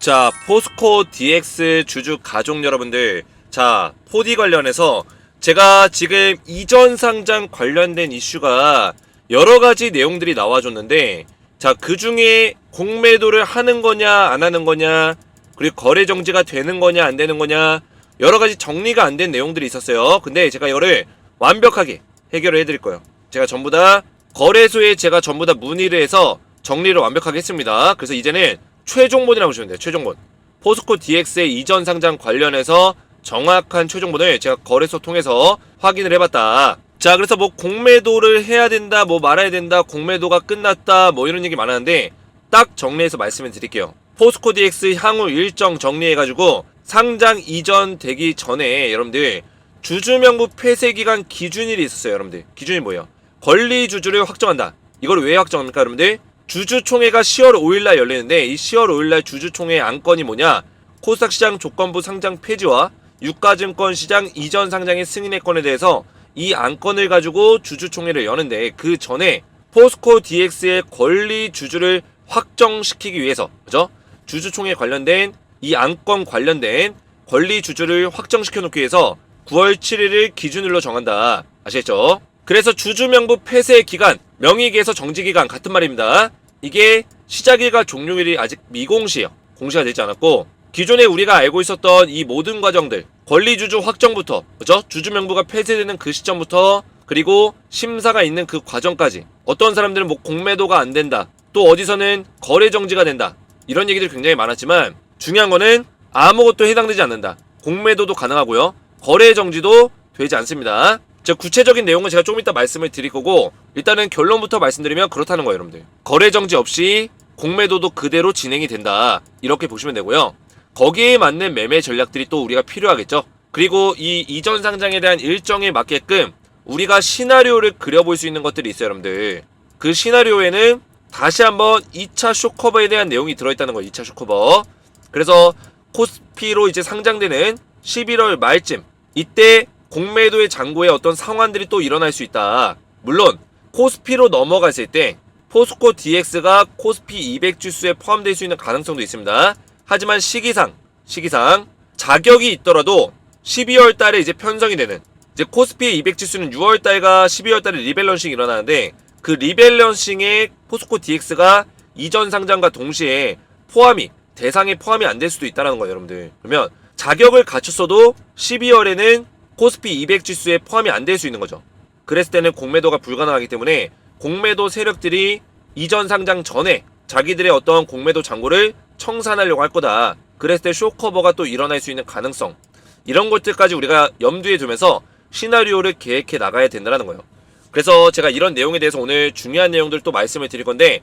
자, 포스코 DX 주주 가족 여러분들, 자, 4D 관련해서 제가 지금 이전 상장 관련된 이슈가 여러가지 내용들이 나와줬는데, 자, 그 중에 공매도를 하는 거냐 안 하는 거냐, 그리고 거래 정지가 되는 거냐 안 되는 거냐, 여러가지 정리가 안 된 내용들이 있었어요. 근데 제가 이거를 완벽하게 해결을 해드릴 거예요. 제가 전부 다 거래소에 제가 전부 다 문의를 해서 정리를 완벽하게 했습니다. 그래서 이제는 최종본이라고 보시면 돼요. 최종본. 포스코 DX의 이전 상장 관련해서 정확한 최종본을 제가 거래소 통해서 확인을 해봤다. 자, 그래서 뭐 공매도를 해야 된다, 뭐 말아야 된다, 공매도가 끝났다, 뭐 이런 얘기 많았는데 딱 정리해서 말씀을 드릴게요. 포스코 DX 향후 일정 정리해가지고 상장 이전 되기 전에 여러분들 주주명부 폐쇄기간 기준일이 있었어요. 여러분들 기준이 뭐예요? 권리주주를 확정한다. 이걸 왜 확정합니까 여러분들? 주주총회가 10월 5일날 열리는데 이 10월 5일날 주주총회 안건이 뭐냐? 코스닥시장 조건부 상장 폐지와 유가증권시장 이전 상장의 승인의 건에 대해서 이 안건을 가지고 주주총회를 여는데 그 전에 포스코 DX의 권리주주를 확정시키기 위해서, 그죠? 주주총회 관련된 이 안건 관련된 권리주주를 확정시켜 놓기 위해서 9월 7일을 기준일로 정한다. 아시겠죠? 그래서 주주명부 폐쇄 기간, 명의계에서 정지기간 같은 말입니다. 이게 시작일과 종료일이 아직 미공시예요. 공시가 되지 않았고 기존에 우리가 알고 있었던 이 모든 과정들, 권리주주 확정부터, 그죠? 주주명부가 폐쇄되는 그 시점부터 그리고 심사가 있는 그 과정까지 어떤 사람들은 뭐 공매도가 안 된다, 또 어디서는 거래 정지가 된다, 이런 얘기들이 굉장히 많았지만 중요한 거는 아무것도 해당되지 않는다. 공매도도 가능하고요, 거래 정지도 되지 않습니다. 구체적인 내용은 제가 조금 이따 말씀을 드릴 거고 일단은 결론부터 말씀드리면 그렇다는 거예요. 여러분들 거래 정지 없이 공매도도 그대로 진행이 된다, 이렇게 보시면 되고요. 거기에 맞는 매매 전략들이 또 우리가 필요하겠죠. 그리고 이 이전 상장에 대한 일정에 맞게끔 우리가 시나리오를 그려볼 수 있는 것들이 있어요. 여러분들 그 시나리오에는 다시 한번 2차 쇼커버에 대한 내용이 들어있다는 거예요. 2차 쇼커버. 그래서 코스피로 이제 상장되는 11월 말쯤, 이때 공매도의 잔고에 어떤 상황들이 또 일어날 수 있다. 물론 코스피로 넘어갔을 때 포스코 DX가 코스피 200 지수에 포함될 수 있는 가능성도 있습니다. 하지만 시기상 자격이 있더라도 12월 달에 이제 편성이 되는, 이제 코스피 200 지수는 6월 달과 12월 달에 리밸런싱이 일어나는데 그 리밸런싱에 포스코 DX가 이전 상장과 동시에 대상에 포함이 안 될 수도 있다는 거예요. 여러분들 그러면 자격을 갖췄어도 12월에는 코스피 200 지수에 포함이 안 될 수 있는 거죠. 그랬을 때는 공매도가 불가능하기 때문에 공매도 세력들이 이전 상장 전에 자기들의 어떤 공매도 잔고를 청산하려고 할 거다. 그랬을 때 쇼커버가 또 일어날 수 있는 가능성, 이런 것들까지 우리가 염두에 두면서 시나리오를 계획해 나가야 된다는 거예요. 그래서 제가 이런 내용에 대해서 오늘 중요한 내용들 또 말씀을 드릴 건데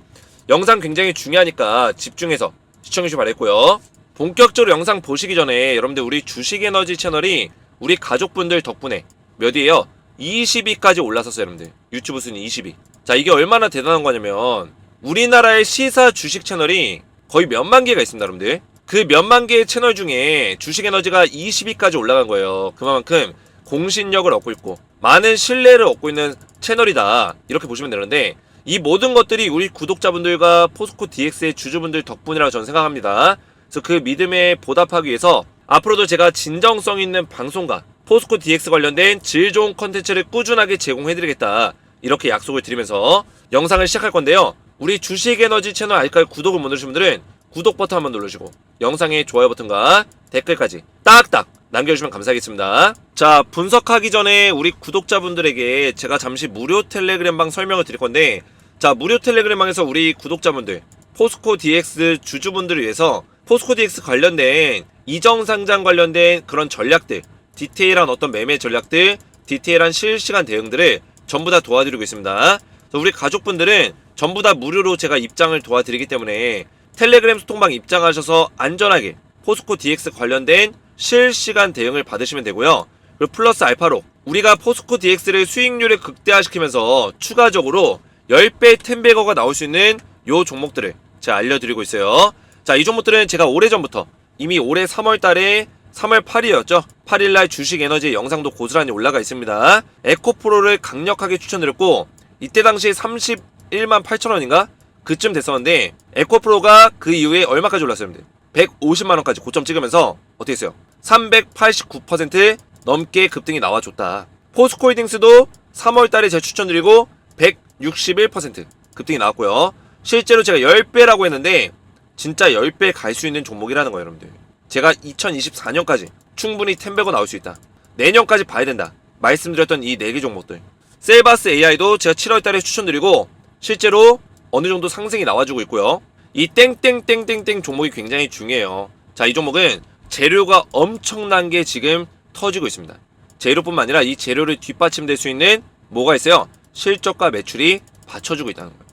영상 굉장히 중요하니까 집중해서 시청해 주시기 바랬고요. 본격적으로 영상 보시기 전에 여러분들 우리 주식에너지 채널이 우리 가족분들 덕분에 몇 위에요? 20위까지 올라섰어요. 여러분들 유튜브 순위 20위. 자, 이게 얼마나 대단한 거냐면 우리나라의 시사 주식 채널이 거의 몇만 개가 있습니다. 여러분들 그 몇만 개의 채널 중에 주식에너지가 20위까지 올라간 거예요. 그만큼 공신력을 얻고 있고 많은 신뢰를 얻고 있는 채널이다, 이렇게 보시면 되는데 이 모든 것들이 우리 구독자분들과 포스코 DX의 주주분들 덕분이라고 저는 생각합니다. 그래서 그 믿음에 보답하기 위해서 앞으로도 제가 진정성 있는 방송과 포스코 DX 관련된 질 좋은 컨텐츠를 꾸준하게 제공해드리겠다, 이렇게 약속을 드리면서 영상을 시작할 건데요. 우리 주식에너지 채널 아직까지 구독을 못 누르신 분들은 구독 버튼 한번 누르시고 영상에 좋아요 버튼과 댓글까지 딱딱 남겨주시면 감사하겠습니다. 자, 분석하기 전에 우리 구독자분들에게 제가 잠시 무료 텔레그램방 설명을 드릴 건데, 자, 무료 텔레그램방에서 우리 구독자분들, 포스코 DX 주주분들을 위해서 포스코 DX 관련된 이전 상장 관련된 그런 전략들, 디테일한 어떤 매매 전략들, 디테일한 실시간 대응들을 전부 다 도와드리고 있습니다. 우리 가족분들은 전부 다 무료로 제가 입장을 도와드리기 때문에 텔레그램 소통방 입장하셔서 안전하게 포스코 DX 관련된 실시간 대응을 받으시면 되고요. 그리고 플러스 알파로 우리가 포스코 DX를 수익률을 극대화시키면서 추가적으로 10배 10배거가 나올 수 있는 요 종목들을 제가 알려드리고 있어요. 자, 이 종목들은 제가 오래전부터 이미 올해 3월달에 3월 8일이었죠. 8일날 주식에너지 영상도 고스란히 올라가 있습니다. 에코프로를 강력하게 추천드렸고 이때 당시 31만 8천원인가? 그쯤 됐었는데 에코프로가 그 이후에 얼마까지 올랐어요? 150만원까지 고점 찍으면서 어떻게 했어요? 389% 넘게 급등이 나와줬다. 포스코홀딩스도 3월달에 제가 추천드리고 161% 급등이 나왔고요. 실제로 제가 10배라고 했는데 진짜 10배 갈 수 있는 종목이라는 거예요, 여러분들. 제가 2024년까지 충분히 10배고 나올 수 있다. 내년까지 봐야 된다. 말씀드렸던 이 4개 종목들. 셀바스 AI도 제가 7월달에 추천드리고 실제로 어느 정도 상승이 나와주고 있고요. 이 땡땡땡땡땡 종목이 굉장히 중요해요. 자, 이 종목은 재료가 엄청난 게 지금 터지고 있습니다. 재료뿐만 아니라 이 재료를 뒷받침될 수 있는 뭐가 있어요? 실적과 매출이 받쳐주고 있다는 거예요.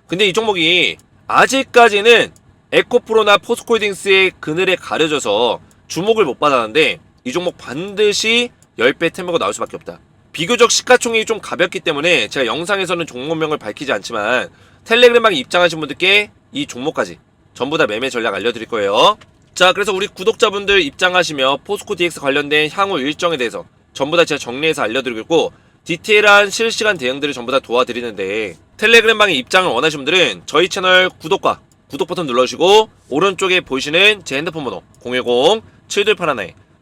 근데 이 종목이 아직까지는 에코프로나 포스코홀딩스의 그늘에 가려져서 주목을 못 받았는데 이 종목 반드시 10배 템버가 나올 수밖에 없다. 비교적 시가총액이 좀 가볍기 때문에 제가 영상에서는 종목명을 밝히지 않지만 텔레그램방에 입장하신 분들께 이 종목까지 전부 다 매매 전략 알려드릴 거예요. 자, 그래서 우리 구독자분들 입장하시며 포스코 DX 관련된 향후 일정에 대해서 전부 다 제가 정리해서 알려드리고 있고 디테일한 실시간 대응들을 전부 다 도와드리는데 텔레그램방에 입장을 원하시는 분들은 저희 채널 구독과 구독 버튼 눌러주시고 오른쪽에 보이시는 제 핸드폰 번호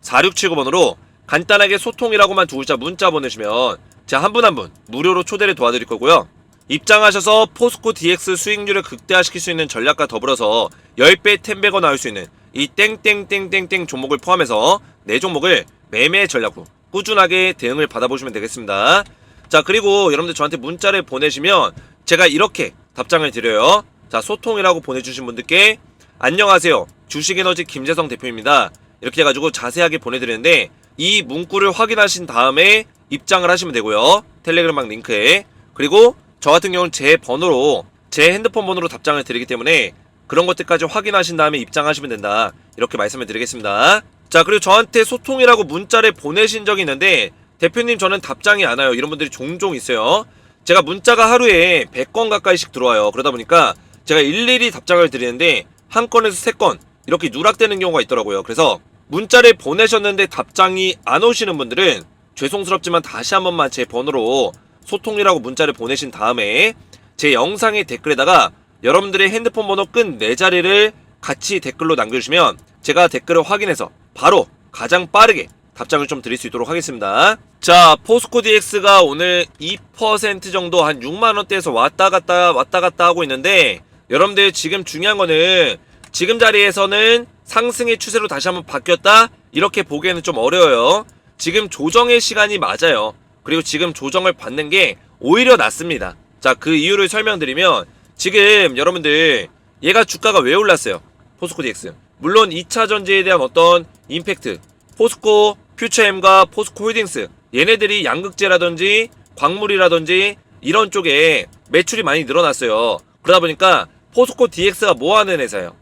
010-7281-4679번으로 간단하게 소통이라고만 두 글자 문자 보내시면 제가 한 분 한 분 무료로 초대를 도와드릴 거고요. 입장하셔서 포스코 DX 수익률을 극대화시킬 수 있는 전략과 더불어서 10배 10배가 나올 수 있는 이 땡땡땡땡땡 종목을 포함해서 4종목을 매매 전략으로 꾸준하게 대응을 받아보시면 되겠습니다. 자, 그리고 여러분들 저한테 문자를 보내시면 제가 이렇게 답장을 드려요. 자, 소통이라고 보내주신 분들께 안녕하세요, 주식에너지 김재성 대표입니다. 이렇게 해가지고 자세하게 보내드리는데 이 문구를 확인하신 다음에 입장을 하시면 되고요. 텔레그램방 링크에. 그리고 저 같은 경우는 제 번호로, 제 핸드폰 번호로 답장을 드리기 때문에 그런 것들까지 확인하신 다음에 입장하시면 된다. 이렇게 말씀을 드리겠습니다. 자, 그리고 저한테 소통이라고 문자를 보내신 적이 있는데 대표님 저는 답장이 안 와요. 이런 분들이 종종 있어요. 제가 문자가 하루에 100건 가까이씩 들어와요. 그러다 보니까 제가 일일이 답장을 드리는데 한 건에서 3건 이렇게 누락되는 경우가 있더라고요. 그래서 문자를 보내셨는데 답장이 안 오시는 분들은 죄송스럽지만 다시 한 번만 제 번호로 소통이라고 문자를 보내신 다음에 제 영상의 댓글에다가 여러분들의 핸드폰 번호 끝 4자리를 같이 댓글로 남겨주시면 제가 댓글을 확인해서 바로 가장 빠르게 답장을 좀 드릴 수 있도록 하겠습니다. 자, 포스코 DX가 오늘 2% 정도 한 6만원대에서 왔다 갔다 하고 있는데 여러분들 지금 중요한 거는 지금 자리에서는 상승의 추세로 다시 한번 바뀌었다 이렇게 보기에는 좀 어려워요. 지금 조정의 시간이 맞아요. 그리고 지금 조정을 받는 게 오히려 낫습니다. 자, 그 이유를 설명드리면 지금 여러분들 얘가 주가가 왜 올랐어요? 포스코 DX. 물론 2차 전지에 대한 어떤 임팩트, 포스코 퓨처엠과 포스코 홀딩스 얘네들이 양극재라든지 광물이라든지 이런 쪽에 매출이 많이 늘어났어요. 그러다 보니까 포스코 DX가 뭐하는 회사예요?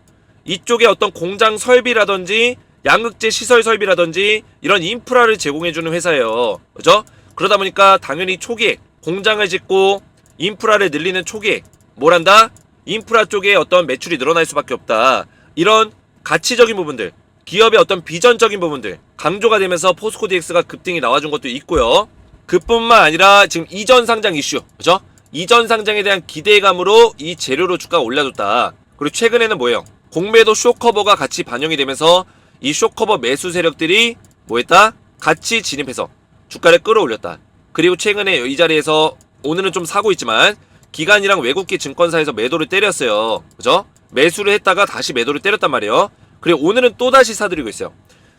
이쪽에 어떤 공장 설비라든지 양극재 시설 설비라든지 이런 인프라를 제공해주는 회사예요. 그죠? 그러다 보니까 당연히 초기에 공장을 짓고 인프라를 늘리는 초기에 뭘 한다? 인프라 쪽에 어떤 매출이 늘어날 수밖에 없다. 이런 가치적인 부분들, 기업의 어떤 비전적인 부분들 강조가 되면서 포스코 DX가 급등이 나와준 것도 있고요. 그뿐만 아니라 지금 이전 상장 이슈, 그죠? 이전 상장에 대한 기대감으로 이 재료로 주가가 올라줬다. 그리고 최근에는 뭐예요? 공매도 쇼커버가 같이 반영이 되면서 이 쇼커버 매수 세력들이 뭐했다? 같이 진입해서 주가를 끌어올렸다. 그리고 최근에 이 자리에서 오늘은 좀 사고 있지만 기관이랑 외국계 증권사에서 매도를 때렸어요. 그죠? 매수를 했다가 다시 매도를 때렸단 말이에요. 그리고 오늘은 또다시 사들이고 있어요.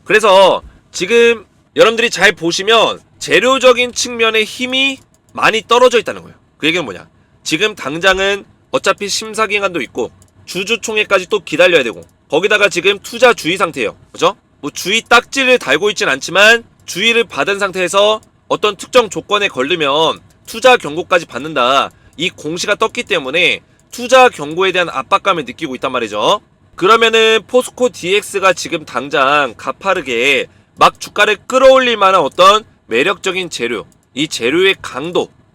그래서 지금 여러분들이 잘 보시면 재료적인 측면의 힘이 많이 떨어져 있다는 거예요. 그 얘기는 뭐냐? 지금 당장은 어차피 심사기간도 있고 주주총회까지 또 기다려야 되고 거기다가 지금 투자 주의 상태예요. 그죠? 뭐 주의 딱지를 달고 있진 않지만 주의를 받은 상태에서 어떤 특정 조건에 걸리면 투자 경고까지 받는다. 이 공시가 떴기 때문에 투자 경고에 대한 압박감을 느끼고 있단 말이죠. 그러면은 포스코 DX가 지금 당장 가파르게 막 주가를 끌어올릴 만한 어떤 매력적인 재료, 이 재료의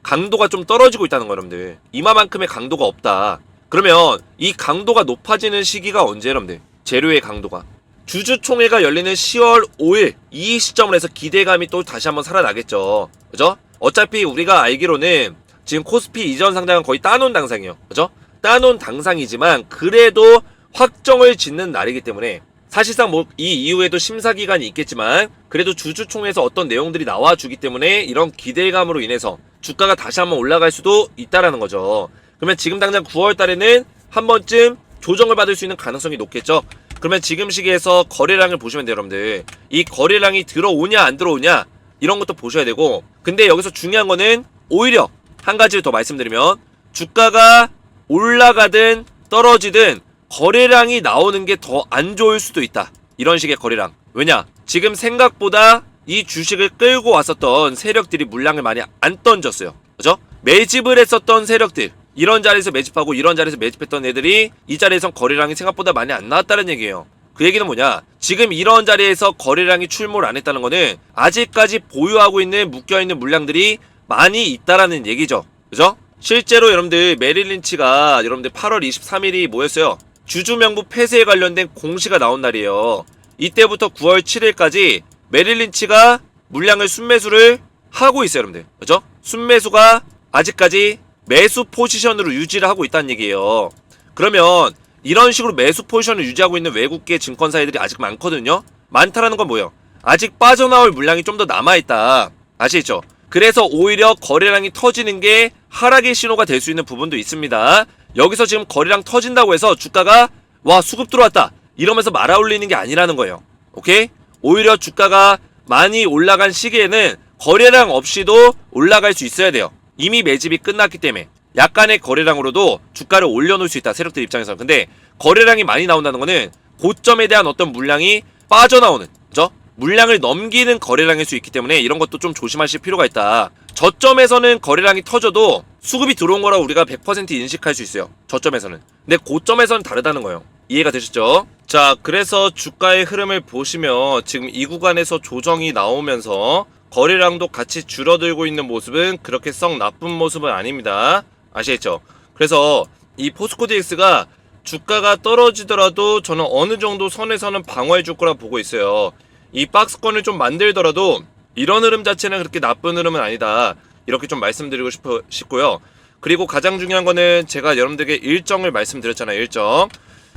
강도가 좀 떨어지고 있다는 거예요, 여러분들. 이마만큼의 강도가 없다. 그러면 이 강도가 높아지는 시기가 언제, 여러분들? 재료의 강도가 주주총회가 열리는 10월 5일 이 시점을 해서 기대감이 또 다시 한번 살아나겠죠. 그죠? 어차피 우리가 알기로는 지금 코스피 이전 상장은 거의 따놓은 당상이에요. 그죠? 따놓은 당상이지만 그래도 확정을 짓는 날이기 때문에 사실상 뭐 이 이후에도 심사 기간이 있겠지만 그래도 주주총회에서 어떤 내용들이 나와주기 때문에 이런 기대감으로 인해서 주가가 다시 한번 올라갈 수도 있다라는 거죠. 그러면 지금 당장 9월 달에는 한 번쯤 조정을 받을 수 있는 가능성이 높겠죠. 그러면 지금 시기에서 거래량을 보시면 돼요, 여러분들. 이 거래량이 들어오냐 안 들어오냐 이런 것도 보셔야 되고, 근데 여기서 중요한 거는 오히려 한 가지를 더 말씀드리면 주가가 올라가든 떨어지든 거래량이 나오는 게 더 안 좋을 수도 있다. 이런 식의 거래량. 왜냐? 지금 생각보다 이 주식을 끌고 왔었던 세력들이 물량을 많이 안 던졌어요. 그죠? 매집을 했었던 세력들, 이런 자리에서 매집하고 이런 자리에서 매집했던 애들이 이 자리에선 거래량이 생각보다 많이 안 나왔다는 얘기예요. 그 얘기는 뭐냐? 지금 이런 자리에서 거래량이 출몰 안 했다는 거는 아직까지 보유하고 있는 묶여있는 물량들이 많이 있다라는 얘기죠. 그죠? 실제로 여러분들 메릴 린치가 여러분들 8월 23일이 뭐였어요? 주주명부 폐쇄에 관련된 공시가 나온 날이에요. 이때부터 9월 7일까지 메릴 린치가 물량을 순매수를 하고 있어요, 여러분들. 그죠? 순매수가 아직까지 매수 포지션으로 유지를 하고 있다는 얘기예요. 그러면 이런 식으로 매수 포지션을 유지하고 있는 외국계 증권사들이 아직 많거든요. 많다라는 건 뭐예요? 아직 빠져나올 물량이 좀 더 남아있다. 아시겠죠? 그래서 오히려 거래량이 터지는 게 하락의 신호가 될 수 있는 부분도 있습니다. 여기서 지금 거래량 터진다고 해서 주가가 와 수급 들어왔다 이러면서 말아올리는 게 아니라는 거예요. 오케이? 오히려 주가가 많이 올라간 시기에는 거래량 없이도 올라갈 수 있어야 돼요. 이미 매집이 끝났기 때문에 약간의 거래량으로도 주가를 올려놓을 수 있다, 세력들 입장에서. 근데 거래량이 많이 나온다는 거는 고점에 대한 어떤 물량이 빠져나오는, 그죠? 물량을 넘기는 거래량일 수 있기 때문에 이런 것도 좀 조심하실 필요가 있다. 저점에서는 거래량이 터져도 수급이 들어온 거라고 우리가 100% 인식할 수 있어요. 저점에서는. 근데 고점에서는 다르다는 거예요. 이해가 되셨죠? 자, 그래서 주가의 흐름을 보시면 지금 이 구간에서 조정이 나오면서 거래량도 같이 줄어들고 있는 모습은 그렇게 썩 나쁜 모습은 아닙니다. 아시겠죠? 그래서 이 포스코 DX가 주가가 떨어지더라도 저는 어느 정도 선에서는 방어해 줄 거라 보고 있어요. 이 박스권을 좀 만들더라도 이런 흐름 자체는 그렇게 나쁜 흐름은 아니다. 이렇게 좀 말씀드리고 싶고요. 그리고 가장 중요한 거는 제가 여러분들에게 일정을 말씀드렸잖아요. 일정.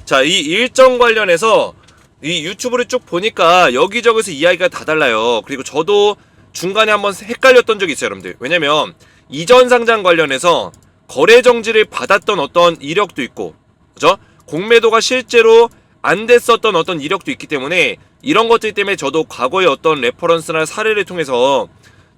자, 이 일정 관련해서 이 유튜브를 쭉 보니까 여기저기서 이야기가 다 달라요. 그리고 저도 중간에 한번 헷갈렸던 적이 있어요, 여러분들. 왜냐면 이전 상장 관련해서 거래 정지를 받았던 어떤 이력도 있고, 그죠? 공매도가 실제로 안 됐었던 어떤 이력도 있기 때문에 이런 것들 때문에 저도 과거의 어떤 레퍼런스나 사례를 통해서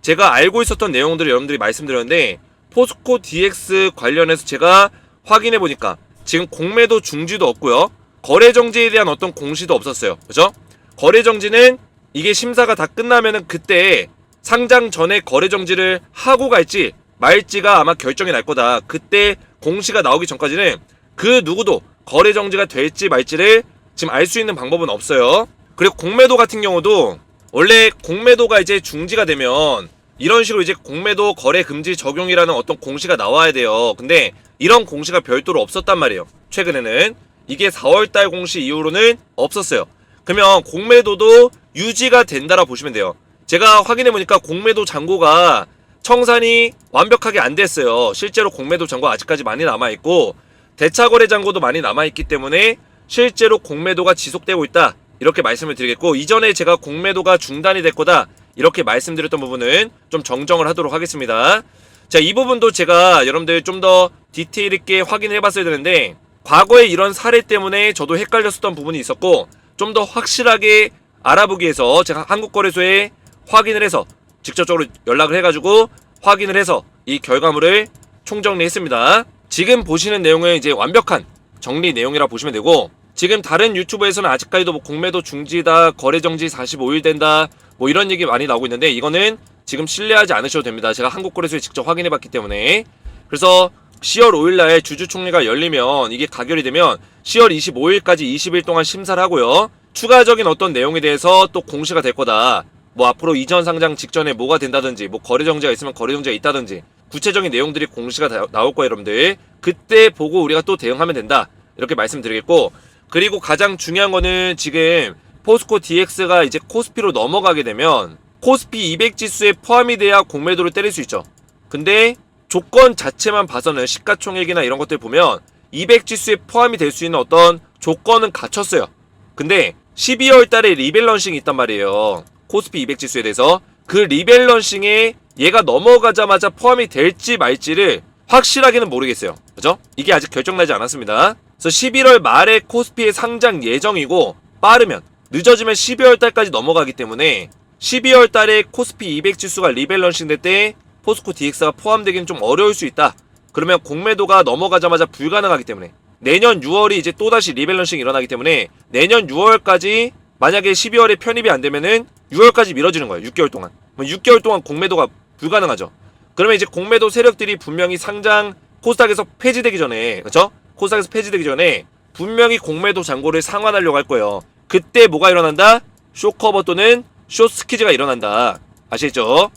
제가 알고 있었던 내용들을 여러분들이 말씀드렸는데, 포스코 DX 관련해서 제가 확인해 보니까 지금 공매도 중지도 없고요, 거래 정지에 대한 어떤 공시도 없었어요. 그죠? 거래 정지는 이게 심사가 다 끝나면은 그때 상장 전에 거래 정지를 하고 갈지 말지가 아마 결정이 날 거다. 그때 공시가 나오기 전까지는 그 누구도 거래 정지가 될지 말지를 지금 알 수 있는 방법은 없어요. 그리고 공매도 같은 경우도 원래 공매도가 이제 중지가 되면 이런 식으로 이제 공매도 거래 금지 적용이라는 어떤 공시가 나와야 돼요. 근데 이런 공시가 별도로 없었단 말이에요. 최근에는 이게 4월달 공시 이후로는 없었어요. 그러면 공매도도 유지가 된다라 보시면 돼요. 제가 확인해보니까 공매도 잔고가 청산이 완벽하게 안 됐어요. 실제로 공매도 잔고 아직까지 많이 남아있고 대차거래 잔고도 많이 남아있기 때문에 실제로 공매도가 지속되고 있다, 이렇게 말씀을 드리겠고, 이전에 제가 공매도가 중단이 될 거다 이렇게 말씀드렸던 부분은 좀 정정을 하도록 하겠습니다. 자, 이 부분도 제가 여러분들 좀 더 디테일 있게 확인해 봤어야 되는데 과거에 이런 사례 때문에 저도 헷갈렸었던 부분이 있었고, 좀 더 확실하게 알아보기 위해서 제가 한국거래소에 확인을 해서 직접적으로 연락을 해가지고 확인을 해서 이 결과물을 총정리했습니다. 지금 보시는 내용은 이제 완벽한 정리 내용이라 보시면 되고, 지금 다른 유튜브에서는 아직까지도 뭐 공매도 중지다, 거래 정지 45일 된다, 뭐 이런 얘기 많이 나오고 있는데 이거는 지금 신뢰하지 않으셔도 됩니다. 제가 한국거래소에 직접 확인해 봤기 때문에. 그래서 10월 5일날 주주총회가 열리면 이게 가결이 되면 10월 25일까지 20일 동안 심사를 하고요, 추가적인 어떤 내용에 대해서 또 공시가 될 거다. 뭐 앞으로 이전 상장 직전에 뭐가 된다든지, 뭐 거래 정지가 있으면 거래 정지가 있다든지 구체적인 내용들이 공시가 나올 거예요, 여러분들. 그때 보고 우리가 또 대응하면 된다, 이렇게 말씀드리겠고, 그리고 가장 중요한 거는 지금 포스코 DX가 이제 코스피로 넘어가게 되면 코스피 200 지수에 포함이 돼야 공매도를 때릴 수 있죠. 근데 조건 자체만 봐서는 시가총액이나 이런 것들 보면 200 지수에 포함이 될 수 있는 어떤 조건은 갖췄어요. 근데 12월 달에 리밸런싱이 있단 말이에요. 코스피 200 지수에 대해서. 그 리밸런싱에 얘가 넘어가자마자 포함이 될지 말지를 확실하게는 모르겠어요. 그죠? 이게 아직 결정나지 않았습니다. 그래서 11월 말에 코스피의 상장 예정이고, 빠르면 늦어지면 12월 달까지 넘어가기 때문에 12월 달에 코스피 200 지수가 리밸런싱 될 때 포스코 DX가 포함되기는 좀 어려울 수 있다. 그러면 공매도가 넘어가자마자 불가능하기 때문에 내년 6월이 이제 또다시 리밸런싱이 일어나기 때문에 내년 6월까지 만약에 12월에 편입이 안 되면은 6월까지 미뤄지는 거예요. 6개월 동안. 6개월 동안 공매도가 불가능하죠. 그러면 이제 공매도 세력들이 분명히 상장 코스닥에서 폐지되기 전에, 그렇죠? 코스닥에서 폐지되기 전에 분명히 공매도 잔고를 상환하려고 할 거예요. 그때 뭐가 일어난다? 쇼커버 또는 숏스퀴즈가 일어난다. 아시겠죠?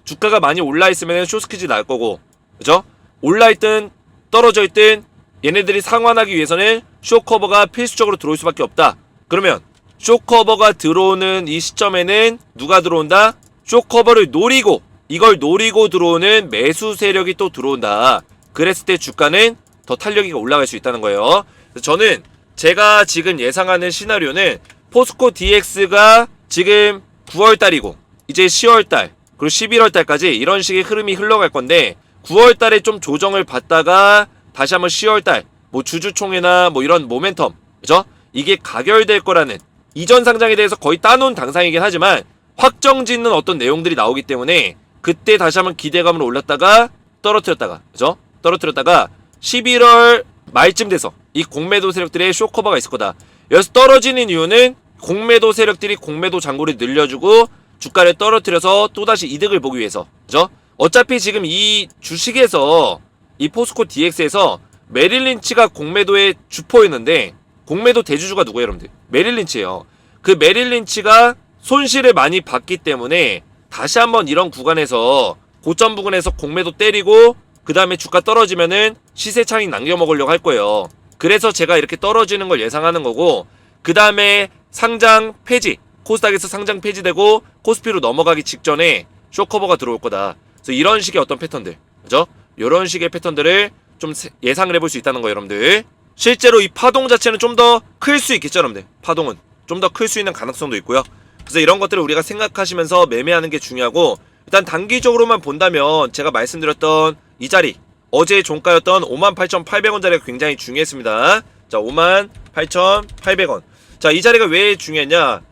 주가가 많이 올라있으면 숏스퀴즈 나올 거고, 그죠? 올라있든 떨어져있든 얘네들이 상환하기 위해서는 쇼커버가 필수적으로 들어올 수밖에 없다. 그러면 쇼커버가 들어오는 이 시점에는 누가 들어온다? 쇼커버를 노리고, 이걸 노리고 들어오는 매수 세력이 또 들어온다. 그랬을 때 주가는 더 탄력이 올라갈 수 있다는 거예요. 저는 제가 지금 예상하는 시나리오는 포스코 DX가 지금 9월달이고 이제 10월달 그리고 11월달까지 이런 식의 흐름이 흘러갈 건데, 9월달에 좀 조정을 받다가 다시 한번 10월달 뭐 주주총회나 뭐 이런 모멘텀, 그죠? 이게 가결될 거라는, 이전 상장에 대해서 거의 따놓은 당상이긴 하지만 확정짓는 어떤 내용들이 나오기 때문에 그때 다시 한번 기대감으로 올랐다가 떨어뜨렸다가, 그죠? 떨어뜨렸다가 11월 말쯤 돼서 이 공매도 세력들의 쇼커버가 있을 거다. 여기서 떨어지는 이유는 공매도 세력들이 공매도 잔고를 늘려주고 주가를 떨어뜨려서 또다시 이득을 보기 위해서, 그죠? 어차피 지금 이 주식에서 이 포스코 DX에서 메릴 린치가 공매도의 주포였는데, 공매도 대주주가 누구예요, 여러분들? 메릴 린치예요. 그 메릴 린치가 손실을 많이 봤기 때문에 다시 한번 이런 구간에서 고점 부근에서 공매도 때리고 그 다음에 주가 떨어지면은 시세 차익 남겨먹으려고 할 거예요. 그래서 제가 이렇게 떨어지는 걸 예상하는 거고, 그 다음에 상장 폐지, 코스닥에서 상장 폐지되고 코스피로 넘어가기 직전에 쇼커버가 들어올 거다. 그래서 이런 식의 어떤 패턴들, 그죠? 이런 식의 패턴들을 좀 예상을 해볼 수 있다는 거예요, 여러분들. 실제로 이 파동 자체는 좀 더 클 수 있겠죠, 여러분들. 파동은 좀 더 클 수 있는 가능성도 있고요. 그래서 이런 것들을 우리가 생각하시면서 매매하는 게 중요하고, 일단 단기적으로만 본다면 제가 말씀드렸던 이 자리, 어제 종가였던 58,800원짜리가 굉장히 중요했습니다. 자, 58,800원. 자, 이 자리가 왜 중요했냐?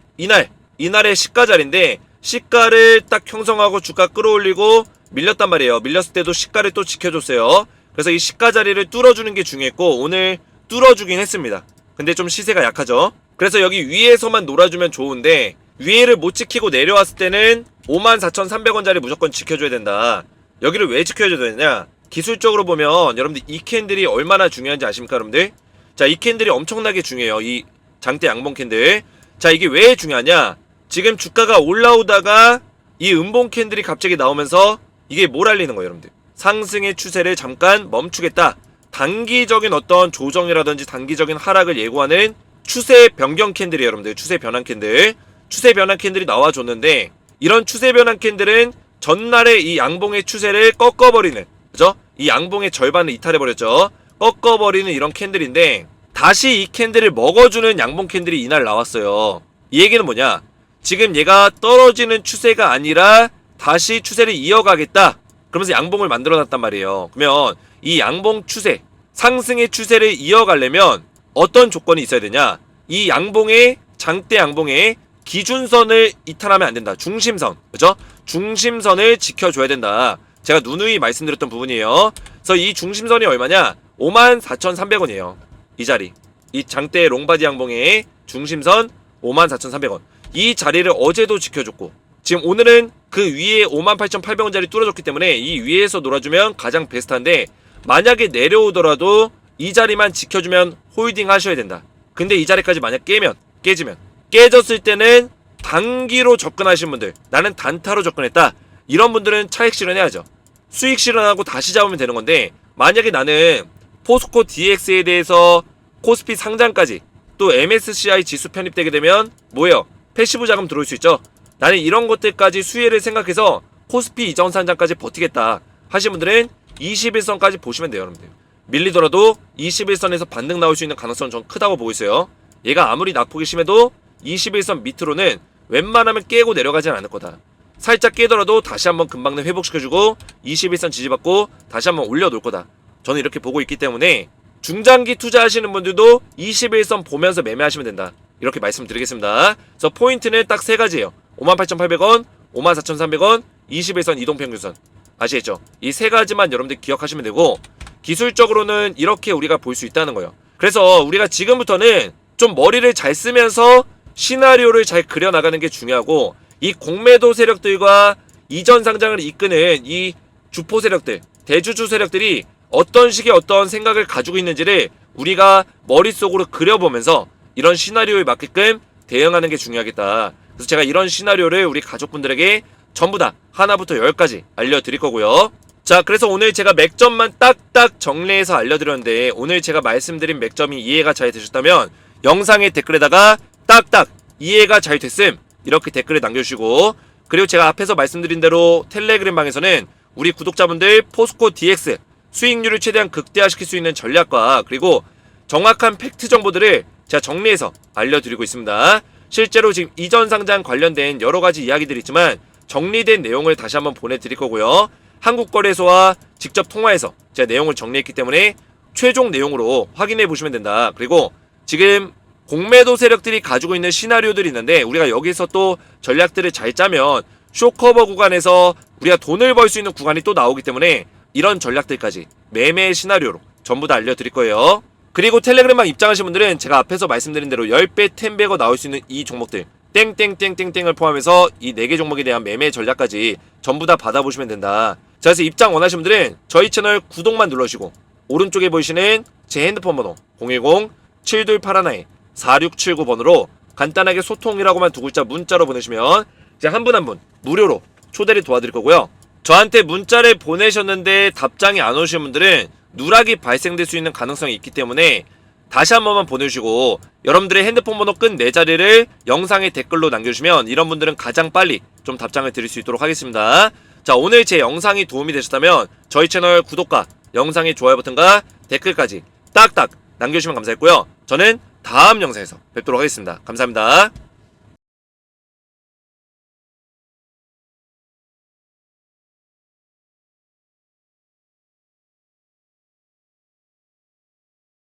이날의 시가 자리인데, 시가를 딱 형성하고 주가 끌어올리고 밀렸단 말이에요. 밀렸을 때도 시가를 또 지켜줬어요. 그래서 이 시가 자리를 뚫어주는 게 중요했고, 오늘 뚫어주긴 했습니다. 근데 좀 시세가 약하죠. 그래서 여기 위에서만 놀아주면 좋은데, 위에를 못 지키고 내려왔을 때는 54,300원짜리 무조건 지켜줘야 된다. 여기를 왜 지켜줘야 되냐? 기술적으로 보면 여러분들 이 캔들이 얼마나 중요한지 아십니까, 여러분들? 자, 이 캔들이 엄청나게 중요해요. 이 장대 양봉 캔들. 자, 이게 왜 중요하냐? 지금 주가가 올라오다가 이 음봉 캔들이 갑자기 나오면서 이게 뭘 알리는 거예요, 여러분들? 상승의 추세를 잠깐 멈추겠다. 단기적인 어떤 조정이라든지 단기적인 하락을 예고하는 추세 변경 캔들이에요, 여러분들. 추세 변환 캔들. 추세 변환 캔들이 나와줬는데, 이런 추세 변환 캔들은 전날의 이 양봉의 추세를 꺾어버리는, 그죠? 이 양봉의 절반을 이탈해버렸죠. 꺾어버리는 이런 캔들인데, 다시 이 캔들을 먹어주는 양봉 캔들이 이날 나왔어요. 이 얘기는 뭐냐? 지금 얘가 떨어지는 추세가 아니라 다시 추세를 이어가겠다. 그러면서 양봉을 만들어놨단 말이에요. 그러면 이 양봉 추세, 상승의 추세를 이어가려면 어떤 조건이 있어야 되냐? 이 양봉의, 장대 양봉의 기준선을 이탈하면 안 된다. 중심선, 그죠? 중심선을 지켜줘야 된다. 제가 누누이 말씀드렸던 부분이에요. 그래서 이 중심선이 얼마냐? 54,300원이에요. 이 자리, 이 장대 롱바디 양봉의 중심선 54,300원. 이 자리를 어제도 지켜줬고, 지금 오늘은 그 위에 58,800원짜리 뚫어줬기 때문에 이 위에서 놀아주면 가장 베스트한데, 만약에 내려오더라도 이 자리만 지켜주면 홀딩 하셔야 된다. 근데 이 자리까지 만약 깨지면 깨졌을 때는 단기로 접근하신 분들, 나는 단타로 접근했다, 이런 분들은 차익 실현해야죠. 수익 실현하고 다시 잡으면 되는 건데, 만약에 나는 포스코 DX에 대해서 코스피 상장까지 또 MSCI 지수 편입되게 되면 뭐예요? 패시브 자금 들어올 수 있죠. 나는 이런 것들까지 수혜를 생각해서 코스피 이전 상장까지 버티겠다 하신 분들은 21선까지 보시면 돼요, 여러분들. 밀리더라도 21선에서 반등 나올 수 있는 가능성은 전 크다고 보고 있어요. 얘가 아무리 낙폭이 심해도 21선 밑으로는 웬만하면 깨고 내려가진 않을 거다. 살짝 깨더라도 다시 한번 금방 회복시켜주고 21선 지지받고 다시 한번 올려놓을 거다. 저는 이렇게 보고 있기 때문에 중장기 투자하시는 분들도 21선 보면서 매매하시면 된다. 이렇게 말씀드리겠습니다. 그래서 포인트는 딱 세 가지예요. 58,800원, 54,300원, 21선 이동평균선. 아시겠죠? 이 세 가지만 여러분들 기억하시면 되고, 기술적으로는 이렇게 우리가 볼 수 있다는 거예요. 그래서 우리가 지금부터는 좀 머리를 잘 쓰면서 시나리오를 잘 그려나가는 게 중요하고, 이 공매도 세력들과 이전 상장을 이끄는 이 주포 세력들, 대주주 세력들이 어떤 식의 어떤 생각을 가지고 있는지를 우리가 머릿속으로 그려보면서 이런 시나리오에 맞게끔 대응하는 게 중요하겠다. 그래서 제가 이런 시나리오를 우리 가족분들에게 전부 다 하나부터 10까지 알려드릴 거고요. 자, 그래서 오늘 제가 맥점만 딱딱 정리해서 알려드렸는데, 오늘 제가 말씀드린 맥점이 이해가 잘 되셨다면 영상의 댓글에다가 딱딱 이해가 잘 됐음 이렇게 댓글을 남겨주시고, 그리고 제가 앞에서 말씀드린 대로 텔레그램 방에서는 우리 구독자분들 포스코 DX 수익률을 최대한 극대화시킬 수 있는 전략과 그리고 정확한 팩트 정보들을 제가 정리해서 알려드리고 있습니다. 실제로 지금 이전 상장 관련된 여러가지 이야기들이 있지만 정리된 내용을 다시 한번 보내드릴 거고요. 한국거래소와 직접 통화해서 제가 내용을 정리했기 때문에 최종 내용으로 확인해 보시면 된다. 그리고 지금 공매도 세력들이 가지고 있는 시나리오들이 있는데, 우리가 여기서 또 전략들을 잘 짜면 쇼커버 구간에서 우리가 돈을 벌 수 있는 구간이 또 나오기 때문에 이런 전략들까지 매매 시나리오로 전부 다 알려드릴 거예요. 그리고 텔레그램방 입장하신 분들은 제가 앞에서 말씀드린 대로 10배 10배가 나올 수 있는 이 종목들 땡땡땡땡땡을 포함해서 이 4개 종목에 대한 매매 전략까지 전부 다 받아보시면 된다. 자, 그래서 입장 원하시는 분들은 저희 채널 구독만 눌러주시고 오른쪽에 보이시는 제 핸드폰 번호 010-7281-4679번으로 간단하게 소통이라고만 두 글자 문자로 보내시면 이제 한 분 한 분 무료로 초대를 도와드릴 거고요. 저한테 문자를 보내셨는데 답장이 안 오시는 분들은 누락이 발생될 수 있는 가능성이 있기 때문에 다시 한 번만 보내주시고, 여러분들의 핸드폰 번호 끝 4자리를 영상의 댓글로 남겨주시면 이런 분들은 가장 빨리 좀 답장을 드릴 수 있도록 하겠습니다. 자, 오늘 제 영상이 도움이 되셨다면 저희 채널 구독과 영상의 좋아요 버튼과 댓글까지 딱딱 남겨주시면 감사했고요. 저는 다음 영상에서 뵙도록 하겠습니다. 감사합니다.